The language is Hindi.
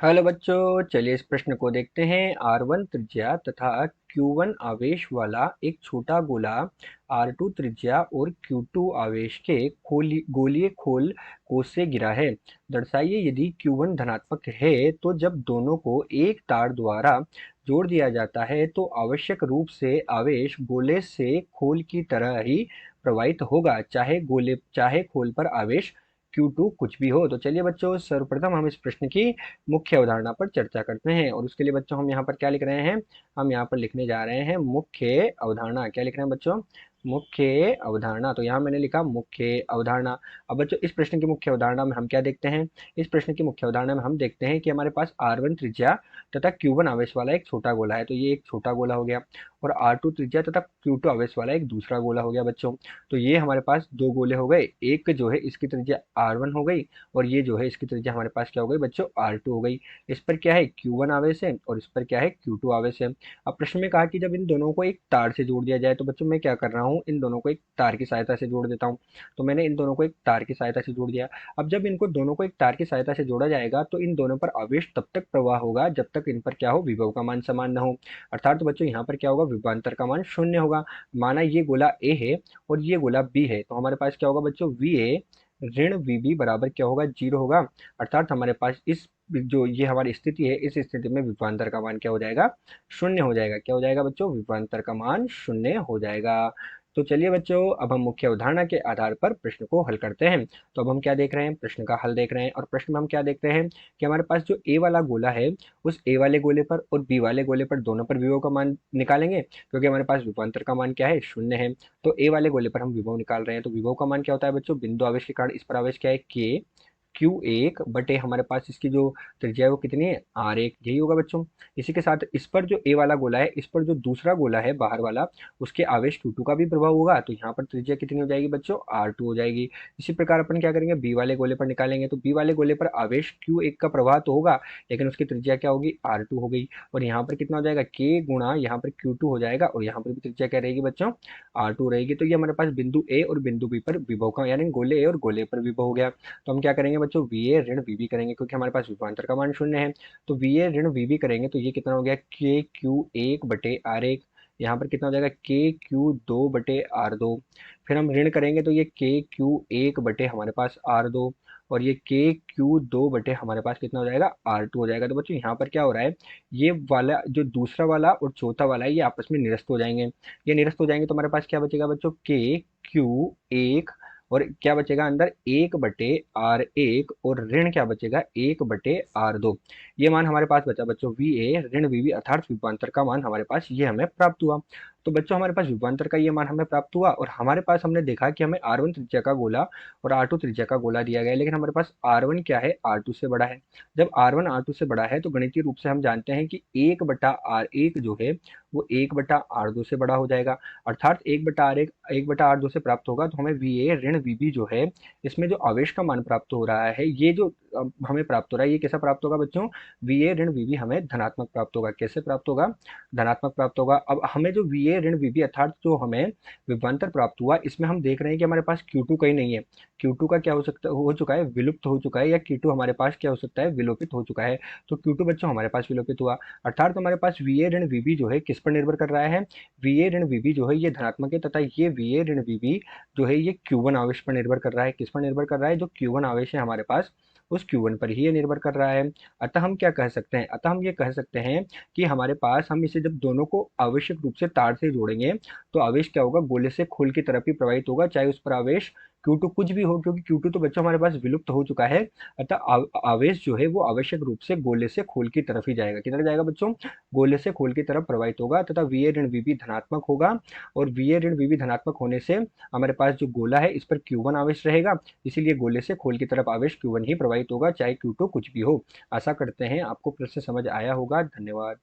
हेलो बच्चों, चलिए इस प्रश्न को देखते हैं। R1 त्रिज्या तथा Q1 आवेश वाला एक छोटा गोला R2 त्रिज्या और Q2 आवेश के गोलीय खोल कोष से गिरा है। दर्शाइए यदि Q1 धनात्मक है तो जब दोनों को एक तार द्वारा जोड़ दिया जाता है तो आवश्यक रूप से आवेश गोले से खोल की तरह ही प्रवाहित होगा, चाहे खोल पर आवेश Q2 कुछ भी हो। तो चलिए बच्चों, सर्वप्रथम हम इस प्रश्न की मुख्य अवधारणा पर चर्चा करते हैं। और उसके लिए बच्चों हम यहाँ पर क्या लिख रहे हैं? हम यहाँ पर लिखने जा रहे हैं मुख्य अवधारणा। क्या लिख रहे हैं बच्चों? मुख्य अवधारणा। तो यहाँ मैंने लिखा मुख्य अवधारणा। अब बच्चों इस प्रश्न की मुख्य अवधारणा में हम क्या देखते हैं? इस प्रश्न की मुख्य अवधारणा में हम देखते हैं कि हमारे पास R1 त्रिज्या तथा Q1 आवेश वाला एक छोटा गोला है, तो ये एक छोटा गोला हो गया। और R2 त्रिज्या तथा Q2 आवेश वाला एक दूसरा गोला हो गया बच्चों। तो ये हमारे पास दो गोले हो गए। एक जो है इसकी त्रिज्या R1 हो गई और ये जो है इसकी त्रिज्या हमारे पास क्या हो गई बच्चों? R2 हो गई। इस पर क्या है? Q1 आवेश है और इस पर क्या है? Q2 आवेश है। अब प्रश्न में कहा कि जब इन दोनों को एक तार से जोड़ दिया जाए, तो बच्चों मैं क्या कर रहा हूँ? इन दोनों को एक तार की सहायता से जोड़ देता हूँ। तो मैंने इन दोनों को एक तार की सहायता से जोड़ दिया। अब जब इनको दोनों को एक तार की सहायता से जोड़ा जाएगा तो इन दोनों पर आवेश तब तक प्रवाह होगा जब तक इन पर क्या हो? विभव का मान समान न हो। अर्थात तो बच्चों यहाँ पर क्या होगा? विभवांतर का मान शून्य होगा। माना ये गोला A है और ये गोला B है, तो हमारे पास क्या होगा बच्चों? VA ऋण VB बराबर क्या होगा? 0 होगा। अर्थात हमारे पास इस जो ये हमारी स्थिति है, इस स्थिति में विभवांतर का मान क्या हो जाएगा? शून्य हो जाएगा। क्या हो जाएगा बच्चों? विभवांतर का मान शून्य हो जाएगा। तो चलिए बच्चों, अब हम मुख्य अवधारणा के आधार पर प्रश्न को हल करते हैं। तो अब हम क्या देख रहे हैं? प्रश्न का हल देख रहे हैं। और प्रश्न में हम क्या देखते हैं कि हमारे पास जो A वाला गोला है, उस A वाले गोले पर और B वाले गोले पर दोनों पर विभव का मान निकालेंगे, क्योंकि हमारे पास विभवांतर का मान क्या है? शून्य है। तो A वाले गोले पर हम विभव निकाल रहे हैं, तो विभव का मान क्या होता है बच्चों? बिंदु आवेश के कारण इस पर आवेश क्या है? K Q1 बटे हमारे पास इसकी जो त्रिज्या है वो कितनी है? R1। यही होगा बच्चों। इसी के साथ इस पर जो A वाला गोला है, इस पर जो दूसरा गोला है बाहर वाला, उसके आवेश Q2 का भी प्रभाव होगा, तो यहाँ पर त्रिज्या कितनी हो जाएगी बच्चों? R2 हो जाएगी। इसी प्रकार अपन क्या करेंगे? B वाले गोले पर निकालेंगे, तो B वाले गोले पर आवेश Q1 का प्रवाह तो होगा, लेकिन उसकी त्रिज्या क्या होगी? R2 हो गई। और यहाँ पर कितना हो जाएगा? K गुणा यहाँ पर Q2 हो जाएगा और यहाँ पर भी त्रिज्या क्या रहेगी बच्चों? R2 रहेगी। तो ये हमारे पास बिंदु A और बिंदु B पर विभव का, यानी गोले A और गोले पर विभव हो गया। तो हम क्या करेंगे बच्चों? VA ऋण VB करेंगे, क्योंकि हमारे पास विभवांतर का मान शून्य है। तो VA ऋण VB करेंगे तो ये कितना हो गया? KQ1 बटे R1। यहाँ पर कितना हो जाएगा? KQ2 बटे R2। फिर हम ऋण करेंगे तो ये KQ1 बटे हमारे पास R2 और ये KQ2 बटे हमारे पास कितना हो जाएगा? R2 हो जाएगा। तो बच्चों यहाँ पर क्या हो रहा है? ये वाला जो दूसरा वाला और चौथा वाला है, ये आपस में निरस्त हो जाएंगे। ये निरस्त हो जाएंगे तो हमारे पास क्या बचेगा बच्चों? KQ1 और क्या बचेगा अंदर? 1/R1 और ऋण क्या बचेगा? 1/R2। ये मान हमारे पास बचा बच्चों VA ऋण VB, अर्थात विभवांतर का मान हमारे पास ये हमें प्राप्त हुआ। तो बच्चों हमारे पास विभवांतर का ये मान हमें प्राप्त हुआ और हमारे पास हमने देखा कि हमें R1 त्रिज्या का गोला और R2 त्रिज्या का गोला दिया गया है, लेकिन हमारे पास R1 क्या है? R2 से बड़ा है। जब R1 R2 से बड़ा है तो गणितीय रूप से हम जानते हैं कि 1/R1 जो है वो 1/R2 से बड़ा हो जाएगा। अर्थात 1/R1 1/R2 से प्राप्त होगा, तो हमें VA ऋण VB जो है, इसमें जो आवेश का मान प्राप्त हो रहा है, ये जो हमें प्राप्त हो रहा है, ये कैसा प्राप्त होगा बच्चों? VA ऋण VB हमें धनात्मक प्राप्त होगा। कैसे प्राप्त होगा? धनात्मक प्राप्त होगा। अब हमें जो VA ऋण VB अर्थात जो हमें विभवांतर प्राप्त हुआ, इसमें हम देख रहे हैं कि हमारे पास Q2 कहीं नहीं है। Q2 का क्या हो चुका है? विलुप्त हो चुका है, या Q2 हमारे पास क्या हो सकता है? विलोपित हो चुका है। तो Q2 बच्चों हमारे पास विलोपित हुआ। अर्थात हमारे पास VA ऋण VB जो है किस पर निर्भर कर रहा है? VA ऋण VB जो है ये धनात्मक है, तथा ये VA ऋण VB जो है ये Q1 आवेश पर निर्भर कर रहा है। किस पर निर्भर कर रहा है? जो Q1 आवेश है हमारे पास, उस Q1 पर ही ये निर्भर कर रहा है। अतः हम क्या कह सकते हैं? अतः हम ये कह सकते हैं कि हमारे पास, हम इसे जब दोनों को आवश्यक रूप से तार से जोड़ेंगे तो आवेश क्या होगा? गोले से खोल की तरफ ही प्रवाहित होगा, चाहे उस पर आवेश Q2 कुछ भी हो, क्योंकि Q2 तो बच्चों हमारे पास विलुप्त हो चुका है। अतः आवेश जो है वो आवश्यक रूप से गोले से खोल की तरफ ही जाएगा। किधर जाएगा बच्चों? गोले से खोल की तरफ प्रवाहित होगा, तथा VA ऋण VB धनात्मक होगा। और VA ऋण VB धनात्मक होने से हमारे पास जो गोला है इस पर Q1 आवेश रहेगा, इसीलिए गोले से खोल की तरफ आवेश Q1 ही प्रवाहित होगा, चाहे Q2 कुछ भी हो। आशा करते हैं आपको प्रश्न समझ आया होगा। धन्यवाद।